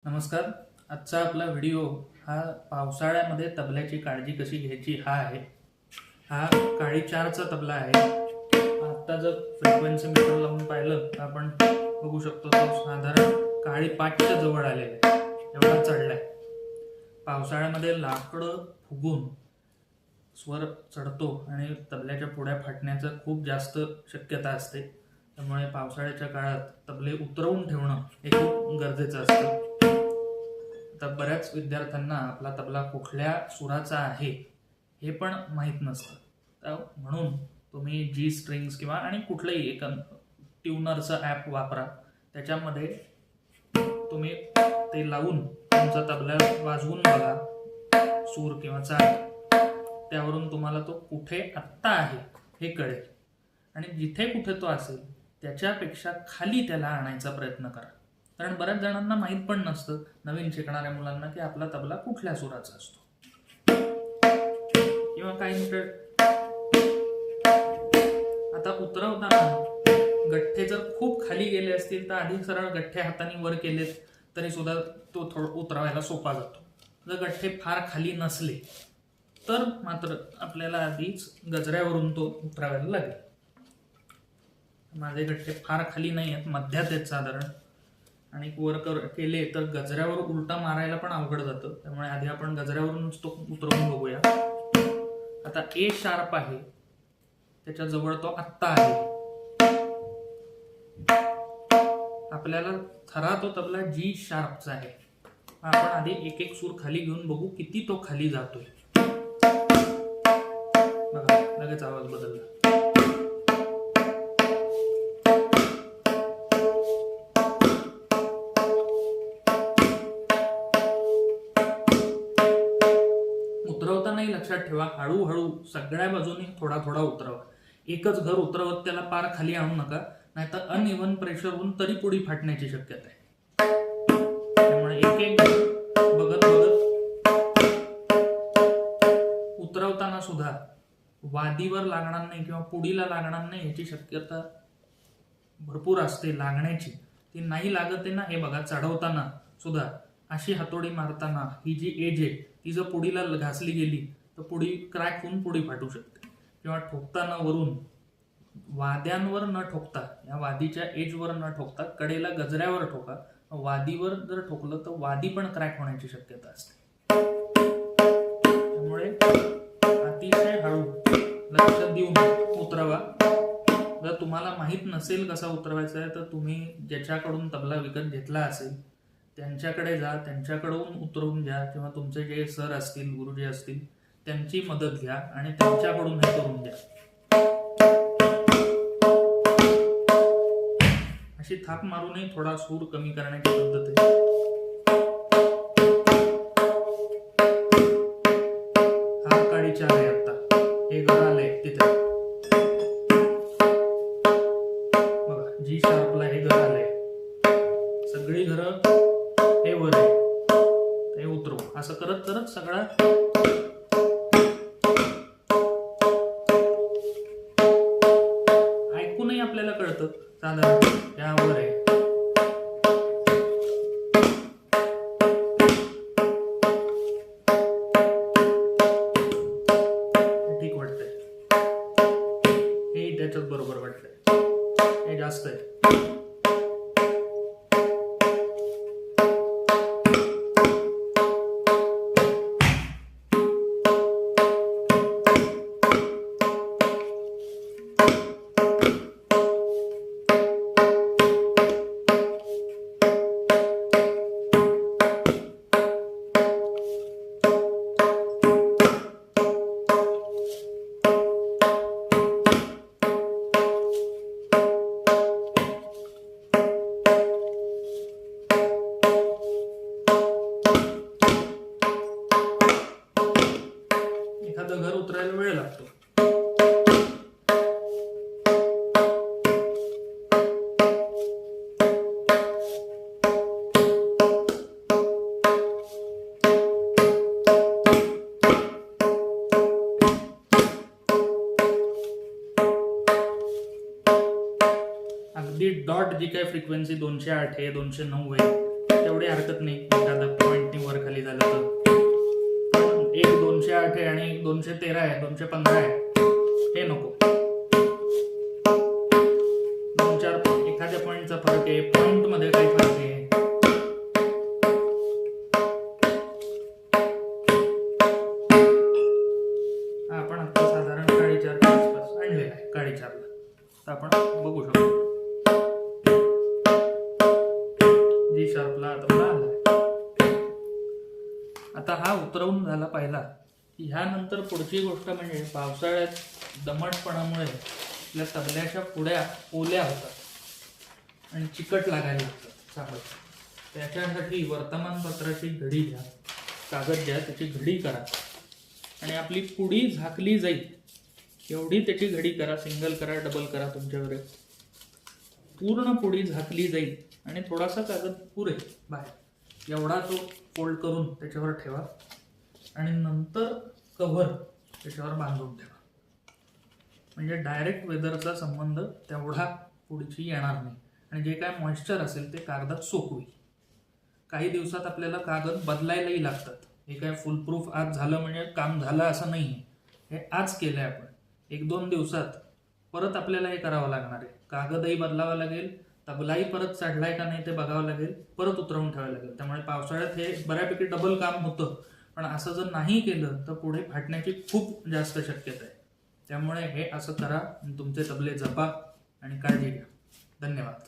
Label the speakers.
Speaker 1: नमस्कार. आजचा आपला व्हिडिओ हा पावसाळ्यामध्ये तबल्याची काळजी कशी घ्यायची हा आहे. हा काळी 4चा तबला आहे. आता जर फ्रिक्वेन्सी मीटर लावून पाहिलं तर आपण बघू शकतो तो साधारण काळी 5च्या जवळ आलेला आहे, एवढा चढलाय. पावसाळ्यामध्ये लाकडं फुगून स्वर चढतो आणि तबल्याच्या पुढ्या फाटण्याचं खूप जास्त शक्यता असते. त्यामुळे पावसाळ्याच्या काळात तबले उतरवून ठेवणं हे खूप गरजेचं असतं. आता बऱ्याच विद्यार्थ्यांना आपला तबला कुठल्या सुराचा आहे हे पण माहीत नसतं. तर म्हणून तुम्ही जी स्ट्रिंग्स किंवा आणि कुठलंही एक ट्यूनरचं ॲप वापरा. त्याच्यामध्ये तुम्ही ते लावून तुमचा तबला वाजवून बघा, सूर किंवा चाल. त्यावरून तुम्हाला तो कुठे आत्ता आहे हे कळेल आणि जिथे कुठे तो असेल त्याच्यापेक्षा खाली त्याला आणायचा प्रयत्न करा. कारण बऱ्याच जणांना माहीत पण नसतं, नवीन शिकणाऱ्या मुलांना, की आपला तबला कुठल्या सुराचा असतो. किंवा काही आता उतरवताना गठ्ठे जर खूप खाली गेले असतील तर आधी सरळ गठ्ठे हाताने वर केलेत तरी सुद्धा तो थोडं उतरवायला सोपा जातो. जर गठ्ठे फार खाली नसले तर मात्र आपल्याला आधीच गजऱ्यावरून तो उतरावायला लागेल. माझे गठ्ठे फार खाली नाही आहेत, मध्यात आहेत साधारण, आणि वर केले तर गजऱ्यावर उलटा मारायला पण अवघड जातं. त्यामुळे आधी आपण गजऱ्यावरूनच तो उतरवून बघूया. आता ए शार्प आहे, त्याच्या जवळ तो आत्ता आहे. आपल्याला खरा तो तबला जी शार्पचा आहे. आपण आधी एक एक सूर खाली घेऊन बघू किती तो खाली जातोय. बघा, लगेच आवाज बदलला. उतरवतानाही लक्षात ठेवा, हळूहळू सगळ्या बाजूने थोडा थोडा उतरवा. एकच घर उतरवत त्याला पार खाली आणू नका, नाहीतर अनइव्हन प्रेशर होऊन तरी पुढी फाटण्याची शक्यता आहे. त्यामुळे एक एक बघत बघत उतरवताना सुद्धा वादीवर लागणार नाही किंवा पुढीला लागणार नाही याची शक्यता भरपूर असते लागण्याची. ती नाही लागत आहे ना हे बघा. चढवताना सुद्धा अशी हातोडी मारताना ही जी एज आहे ती जर पुढीला घासली गेली तर पुढी क्रॅक होऊन पुढी फाटू शकते. किंवा ठोकताना वरून वाद्यांवर न ठोकता, या वादीच्या एजवर न ठोकता कडेला गजऱ्यावर ठोका. वादीवर जर ठोकलं तर वादी पण क्रॅक होण्याची शक्यता असते. त्यामुळे अतिशय हळू लक्ष देऊन उतरवा. जर तुम्हाला माहीत नसेल कसा उतरवायचा आहे तर तुम्ही ज्याच्याकडून तबला विकत घेतला असेल त्यांच्याकडे जा, त्यांच्याकडून उतरवून घ्या, किंवा तुमचे जे सर असतील, गुरुजी असतील त्यांची मदत घ्या आणि त्यांच्याकडून हे करून द्या. अशी थाप मारूनही थोडा सूर कमी करण्याची पद्धत आहे. हा काळी 4 आहे. आता हे घर आलंय तिथे बघा, जी शार्पला हे घर आलंय. सगळी घरं हे वर आहे, हे उतरवू. असं करत करत सगळा ऐकूनही आपल्याला कळतं साधारण त्यावर आहे. ठीक वाटतंय, हे त्याच्यात बरोबर वाटतंय, हे जास्त आहे. एखादं घर उतरायला वेळ लागतो. अगदी डॉट जी काही फ्रिक्वेन्सी 208 आहे, 209 आहे, तेवढ्या एवढी हरकत नाही, एखादं पॉईंटनी वर खाली झालं तर. पण एक 208 आहे आणि एक 213 आहे, 215 आहे, हे नको. 2-4 एखाद्या पॉईंटचा फरक आहे, पॉईंट मध्ये काही फरक आहे. आपण आता साधारण 4.5च्या आसपास आणलेला आहे, 4.5ला. तर आपण बघू शकतो जी शार्पला तबला आला. आता हा उतरवून झाला पहिला. ह्यानंतर पुढची गोष्ट म्हणजे पावसाळ्यात दमटपणामुळे आपल्या तबल्याच्या पुड्या ओल्या होतात आणि चिकट लागायला लागतात चांगलं. त्याच्यासाठी वर्तमानपत्राची घडी घ्या, कागद घ्या, त्याची घडी करा आणि आपली पुडी झाकली जाईल एवढी त्याची घडी करा. सिंगल करा, डबल करा, तुमच्याकडे. पूर्ण पुडी झाकली जाईल आणि थोडासा कागद पुरेल बाहेर एवढा तो फोल्ड करून त्याच्यावर ठेवा आणि नंतर कव्हर त्याच्यावर बांधून ठेवा. म्हणजे डायरेक्ट वेदरचा संबंध तेवढा पुढची येणार नाही आणि जे काय मॉइश्चर असेल ते कागदात सोक होईल. काही दिवसात आपल्याला कागद बदलायलाही लागतात. हे काय फुलप्रूफ आज झालं म्हणजे काम झालं असं नाही. हे आज केलंय आपण, 1-2 दिवसात परत आपल्याला हे करावं लागणार आहे. कागदही बदलावा लागेल, तबलाही परत चढलाय का नाही ते बघावं लागेल, परत उतरवून ठेवायला लागेल. त्यामुळे पावसाळ्यात हे बऱ्यापैकी डबल काम होतं. पण असं जर नाही केलं तर पुढे फाटण्याची खूप जास्त शक्यता आहे. त्यामुळे हे असं करा, तुमचे तबले जपा आणि काळजी घ्या. धन्यवाद.